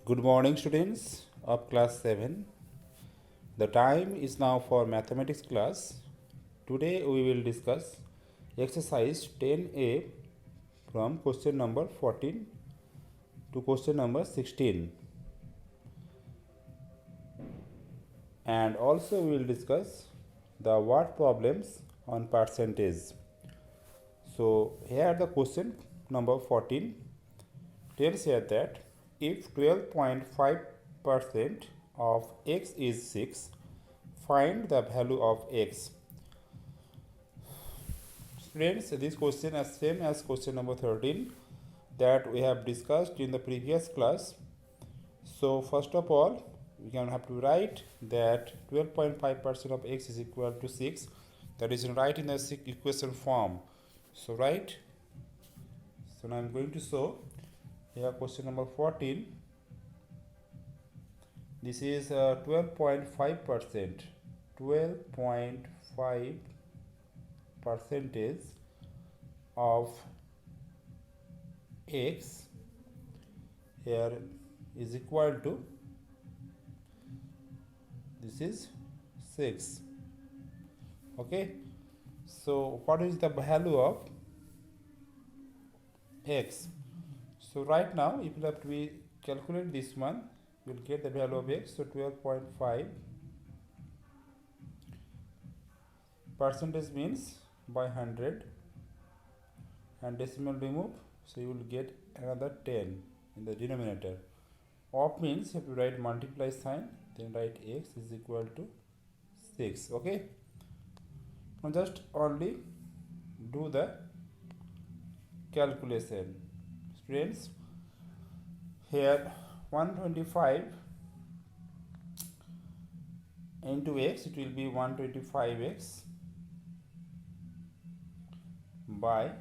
Good morning, students of class 7. The time is now for mathematics class. Today we will discuss exercise 10A from question number 14 to question number 16. And also we will discuss the word problems on percentage. So here the question number 14 tells here that if 12.5% of x is 6, find the value of x. Friends, this question is same as question number 13 that we have discussed in the previous class. So first of all, we can have to write that 12.5% of x is equal to 6. That is write in the equation form. So write. So now I am going to show here question number 14. This is 12.5%. 12.5 percentage of x here is equal to, this is 6. Okay, so what is the value of x? So right now if you have to be calculate this one, you will get the value of x. So 12.5 percentage means by 100 and decimal remove, so you will get another 10 in the denominator. Of means if you write multiply sign, then write x is equal to 6. Okay, now just only do the calculation. Students, here 125 into x, it will be 125x by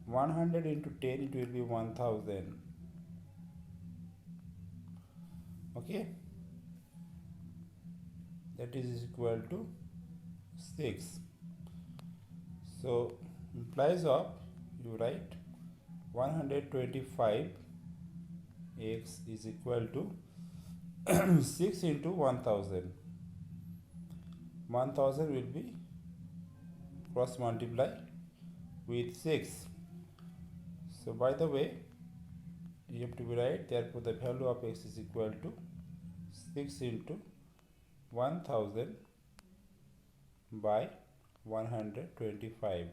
100 into 10, it will be 1000. Okay, that is equal to 6. So implies of, you write 125 x is equal to 6 into 1000. 1000 will be cross multiply with 6. So by the way, you have to be right, therefore the value of x is equal to 6 into 1000 by 125.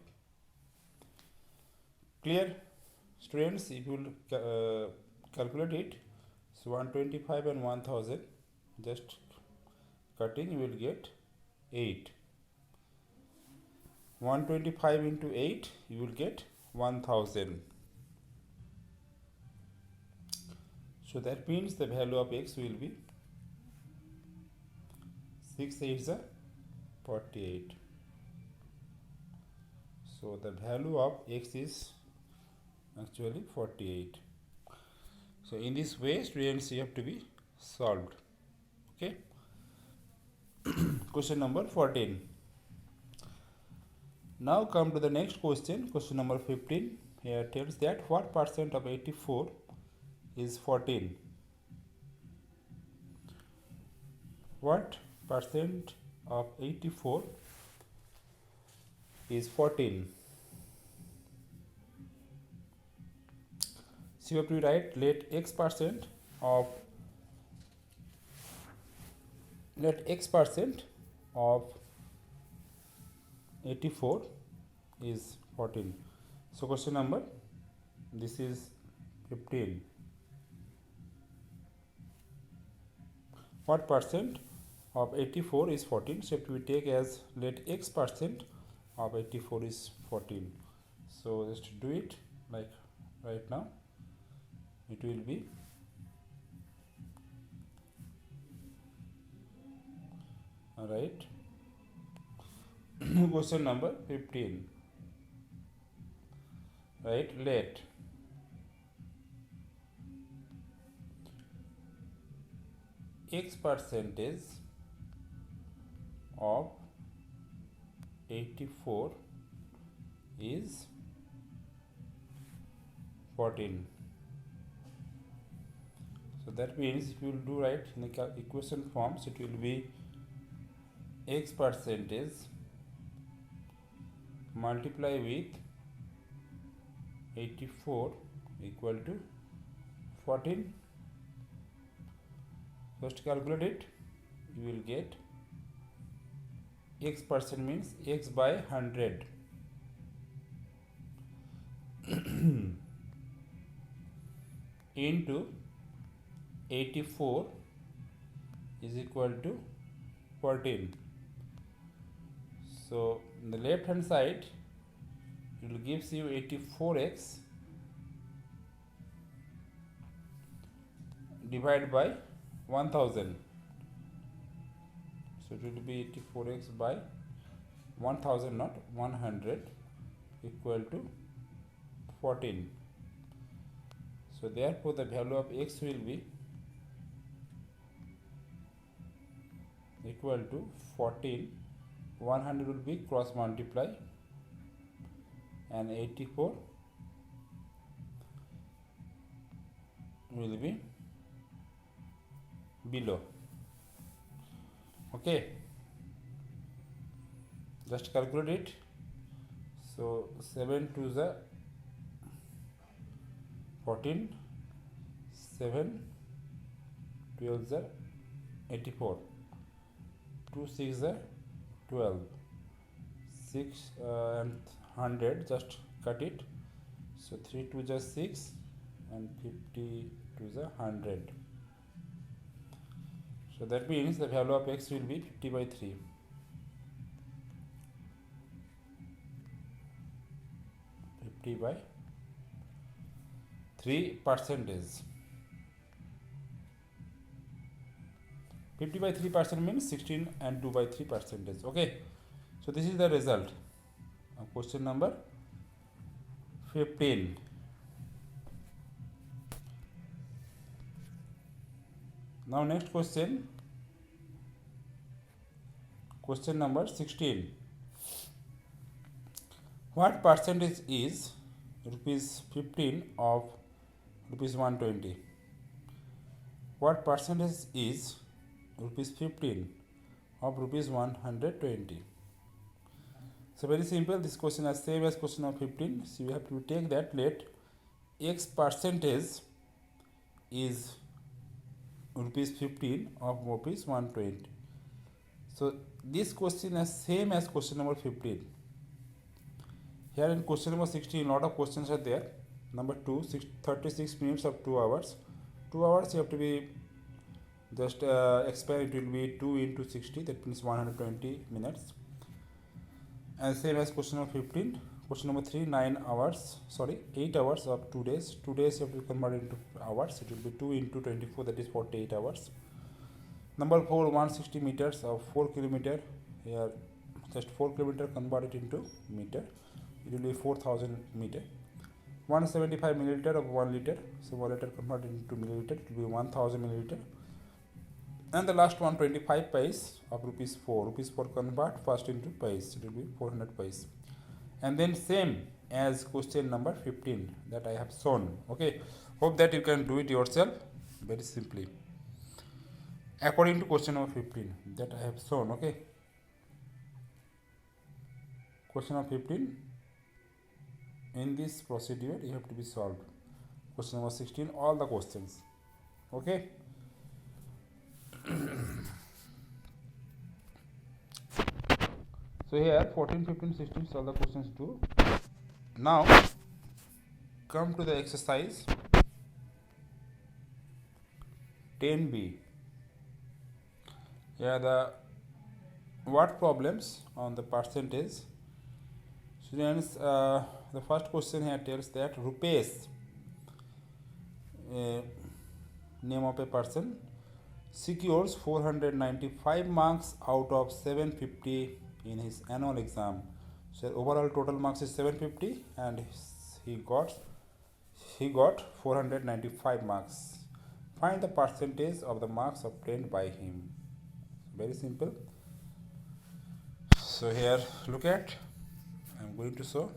Clear? Students, if you calculate it, so 125 and 1000, just cutting, you will get 8. 125 into 8, you will get 1000. So that means the value of x will be 6 8s are 48. So the value of x is actually 48. So in this way, students, you have to be solved. Okay. Question number 14. Now come to the next question. Question number 15. Here tells that what percent of 84 is 14? What percent of 84 is 14? So you have to write let x percent of 84 is 14. So question number, this is 15. What percent of 84 is 14? So if we take as let x percent of 84 is 14. So just do it like right now. It will be alright. Question number 15. Right, let x percentage of 84 is 14. that means if you will do right in the equation forms, it will be x percentage multiply with 84 equal to 14. First calculate it, you will get x percent means x by 100 into 84 is equal to 14. So in the left hand side it will gives you 84x divided by 1000. So it will be 84x by 1000, not 100, equal to 14. So therefore the value of x will be equal to 14. 100 will be cross multiply and 84 will be below. Okay, just calculate it. So 7 to the 14, 7 12 the 84, 2 6 the 12, 6 and 100, just cut it. So 3 2 the 6 and 50 to the 100. So that means the value of x will be 50 by 3. 50 by 3 percentage. 50 by 3% means 16 and 2 by 3 percentage. Okay, so this is the result of question number 15. Now next question, question number 16. What percentage is rupees 15 of rupees 120? What percentage is rupees 15 of rupees 120? So very simple, this question is same as question of 15. So you have to take that, let x percentage is rupees 15 of rupees 120. So this question is same as question number 15. Here in question number 16, lot of questions are there. Number 2, 36 minutes of 2 hours. 2 hours you have to be just expand, it will be 2 into 60, that means 120 minutes. And same as question number 15. Question number 3, 8 hours of 2 days. 2 days you have to convert into hours, it will be 2 into 24, that is 48 hours. Number 4, 160 meters of 4 kilometer. Here just 4 kilometer converted into meter, it will be 4000 meter. 175 milliliter of 1 liter, so 1 liter converted into milliliter, it will be 1000 milliliter. And the last one, 25 paise of rupees 4. Rupees 4 convert first into paise, it will be 400 paise. And then same as question number 15 that I have shown. Okay, hope that you can do it yourself very simply according to question number 15 that I have shown. Okay, question number 15, in this procedure you have to be solved. Question number 16, all the questions. Okay, so here 14, 15, 16 solve the questions too. Now come to the exercise 10b. Here the what problems on the percentage. Students, the first question here tells that Rupesh, name of a person, secures 495 marks out of 750 in his annual exam. So overall total marks is 750 and he got 495 marks. Find the percentage of the marks obtained by him. Very simple. So here look at, I am going to show.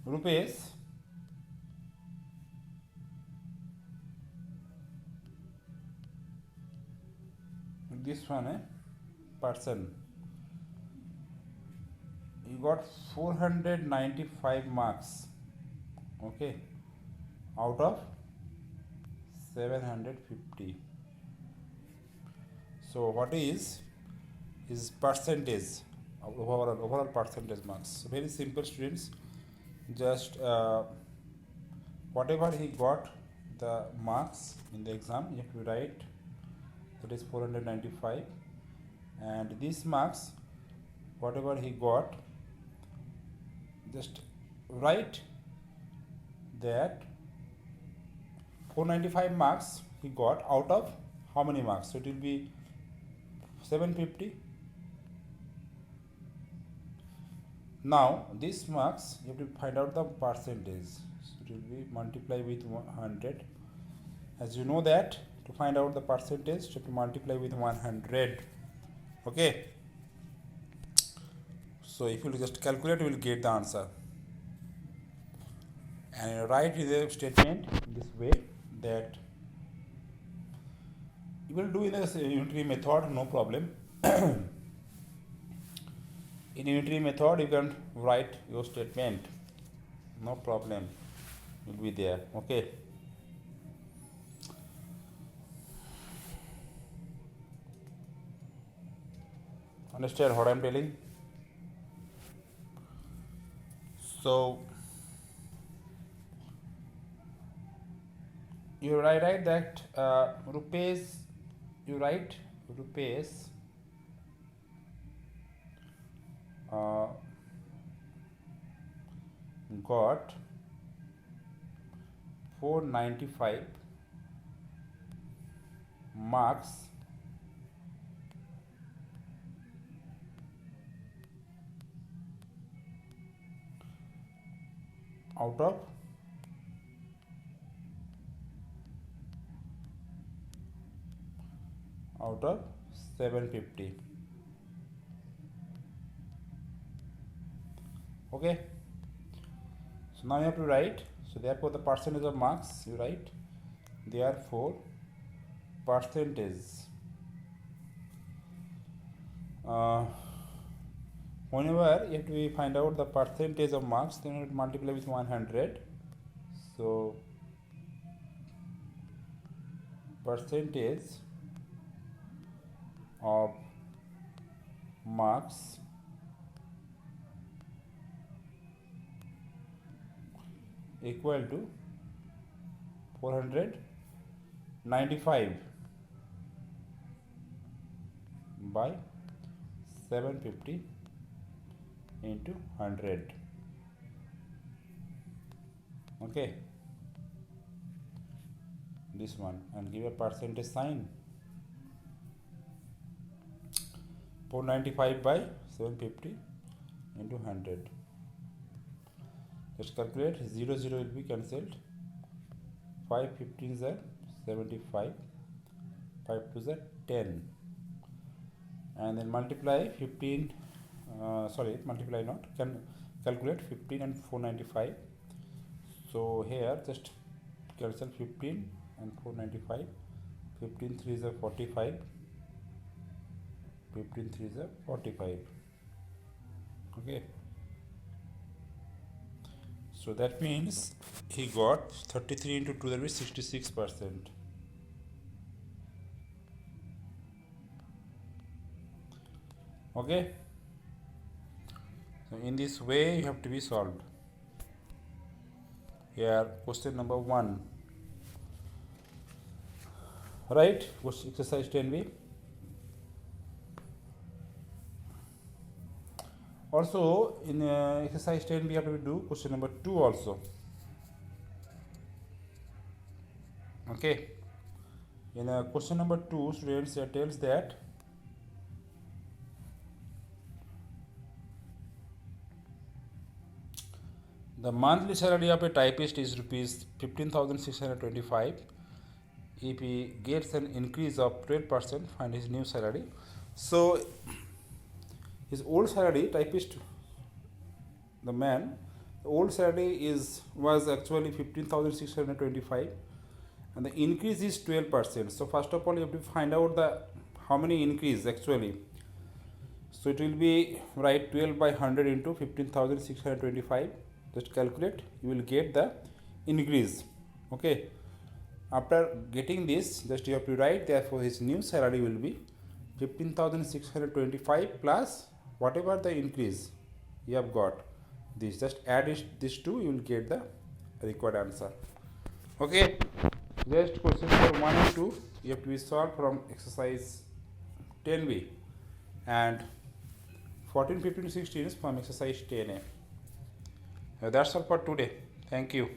Rupesh this one person, you got 495 marks, okay, out of 750. So what is his percentage of overall percentage marks? So very simple, students. Just whatever he got the marks in the exam, you have to write, that is 495, and these marks whatever he got, just write that 495 marks he got out of how many marks. So it will be 750. Now these marks you have to find out the percentage. So it will be multiply with 100. As you know that to find out the percentage you have to multiply with 100. Okay. So if you just calculate, you will get the answer. And write the statement in this way, that you will do in the unitary method, no problem. In unitary method, you can write your statement, no problem, will be there. Okay. Understand what I am telling? So you write that Rupesh, you write Rupesh got 495 marks out of 750. Okay. So now you have to write. So therefore the percentage of marks you write. Therefore percentage. Whenever you have to find out the percentage of marks, then you have to multiply with 100. So percentage of marks equal to 495 by 750 into 100. Okay, this one, and give a percentage sign. 495 by 750 into 100. Let's calculate. 0 0 will be cancelled. 5 15s are 75, 5 2s are 10, and then multiply 15, multiply not, can calculate 15 and 495. So here just cancel 15 and 495. 15 3s are 45, 15 3s are 45. Okay. So that means he got 33 into 2, that is 66%. Okay. So in this way you have to be solved. Here question number 1. Right? Exercise 10b. Also in exercise 10 we have to do question number 2 also. Okay. In question number 2, students tells that the monthly salary of a typist is rupees 15,625. If he gets an increase of 12%, find his new salary. So his old salary, typist, the man, the old salary was actually 15,625, and the increase is 12%. So first of all you have to find out the how many increase actually. So it will be right 12 by 100 into 15,625. Just calculate, you will get the increase. Okay, after getting this, just you have to write, therefore his new salary will be 15,625 plus whatever the increase you have got. This just add this two, you will get the required answer. Okay, just question number 1 and 2 you have to be solved from exercise 10b, and 14, 15, 16 is from exercise 10a. That's all for today. Thank you.